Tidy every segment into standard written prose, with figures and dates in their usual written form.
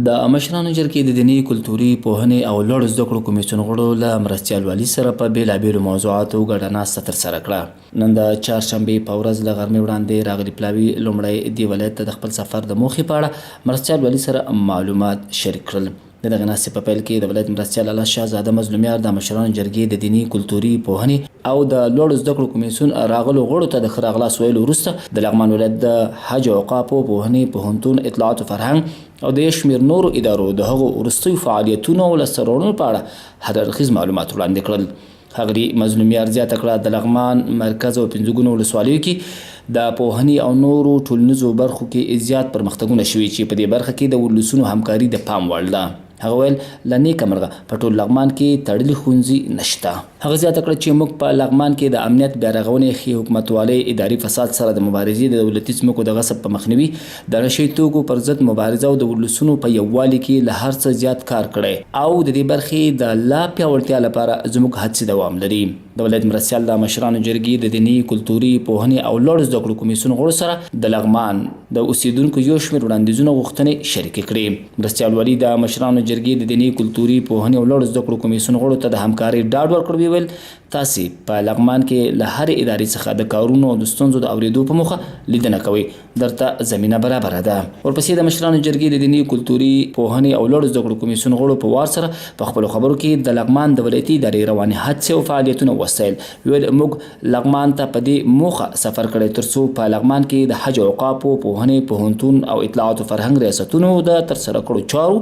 د مشرانو جرګې د دیني کلتوري پوهنې او لوړو زده کړو کمیسیون غړو له مرستیال والي سره په بېلابېلو موضوعاتو ګډه ناسته ترسره کړه. نن د چهارشنبې په ورځ له غرمې وړاندې راغلي پلاوي لومړی دې ولایت ته د خپل سفر د موخې په اړه مرستیال والي سره معلومات شریک کړل. د دغه ناستې په پیل کې د ولایت مرستیال الله شهزاده مظلومیار د مشرانو جرګې د دیني کلتوري پوهنې او د لوړو زده کړو کمیسیون راغلو غړو ته د ښه راغلاست ویلو وروسته د لغمان ولایت د حج او اوقافو پوهنې پوهنتون اطلاعات او فرهنګ او د یو شمېر نورو ادارو د هغو وروستیو فعالیتونو او لاسته راوړنو په اړه هر اړخیز معلومات وړاندې کړل. ښاغلي مظلومیار زیاته کړه د لغمان مرکز او پنځه ګونو ولسوالیو کې د پوهنې او نورو ټولنیزو برخو کې زیات پرمختګونه شوي چې په دې برخه کې د ولسونو همکاري د پام وړ ده. هغه ویل له نیکه مرغه په ټول لغمان کې تړلي ښوونځي نشته. هغه زیاته کړه چې موږ په لغمان کې د امنیت بیارغونې ښې حکومتوالۍ اداري فساد سره د مبارزې د دولتي ځمکو د غصب په مخنیوي د نشهیي توکو پر ضد مبارزه او د ولسونو په یووالي کې له هر څه زیات کار کړی او د دې برخې د لا پیاوړتیا لپاره زموږ هڅې دوام لري. د ولایت مرستیال د مشرانو جرګې د دیني کلتوري پوهنې او لوړو زده کړو کمیسیون غړو سره د لغمان د اوسیدونکو یو شمېر وړاندیزونه غوښتنې شریکې کړې. مرستیال والي د مشرانو جرګې د دیني کلتوري پوهنې او لوړو زده کړو کمیسیون غړو ته د همکارۍ ډاډ ورکړ. ویل تاسې په لغمان کې له هرې ادارې څخه د کارونو او د ستونزو د اورېدو په موخه لیدنه کوئ. درته زمینه برابره ده. ورپسې د مشرانو جرګې د دیني کلتوري پوهنې او لوړو زده کړو کمیسیون غړو په وار سره په خپلو خبرو کې د لغمان د ولایتي ادارې روانې هڅې او فعالیتونه وستایل. ویل موږ لغمان ته په دې موخه سفر کړی ترڅو په لغمان کې د حج او اوقافو پوهنې پوهنتون او اطلاعات او فرهنګ ریاستونو د ترسره کړو چارو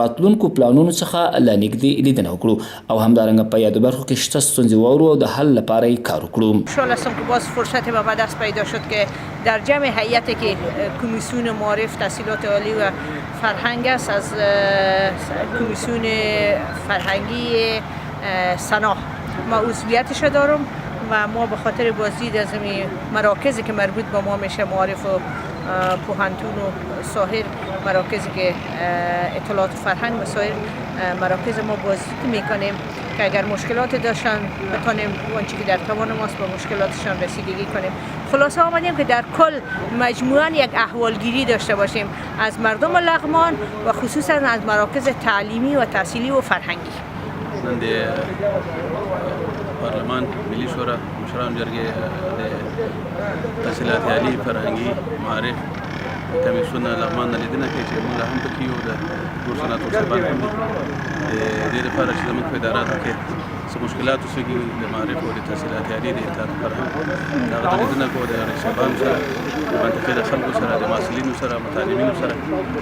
راتلونکو پلانونو څخه له نږدې لیدنه وکړو او همدارنګه په یادو برخو کې شته ستونزې واورو او د حل لپاره یې کار وکړو. خوشحال هستم که باز فرصت به دست پیدا شد که در جمع هیئتی که کمیسیون معارف تحصیلات عالی و فرهنگ است از کمیسیون فرهنگی سنا ما عضویتش دارم و ما به خاطر بازدید از مراکزی که مربوط به ما میشه معارف و پوهنتون و سایر مراکزی که اطلاعات فرهنگ و سایر مراکز ما بازدید میکنیم که اگر مشکلات داشتن بتانیم آنچه که در توان ماست با مشکلاتشان رسیدگی کنیم. خلاصه آمدیم که در کل مجموعاً یک احوالگیری داشته باشیم از مردم لغمان و خصوصا از مراکز تعلیمی و تحصیلی و فرهنگی. نن د پارلمان ملي شورا مشران جرګې د تحصیلات عالي فرهنګي معارف کمیسیون لغمان نه لیدنه کوي چې موږ هم پکې یو د نور صنعتو صاحبان هم دي د دې لپاره چې زموږ په اداراتو کې څه مشکلات اوسېږي د معارف او د تحصیلات عالي د اطلاعات فرهنګ د هغه د لیدنه کوو د رئیس صاحبانو سره د منطقې د خلکو سره د محصلینو سره متعلمینو سره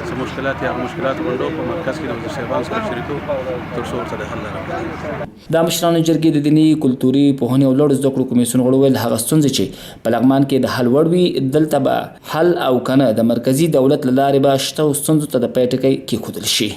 څه مشکلات یا مشکلات غونډو په مرکز کې د وزیر صاحبانو سره شریکو تر څو ورته د حل لاره وکړو. د مشرانو جرګې د دیني کلتوري پوهنې او لوړو زده کړو کمیسیون غړو ویل هغه ستونزې چې په لغمان کې د حل وړ وي دلته به حل او کنه د مرکزي دولت له لارې به شته ستونزو ته د پای ټکی کېښودل شي.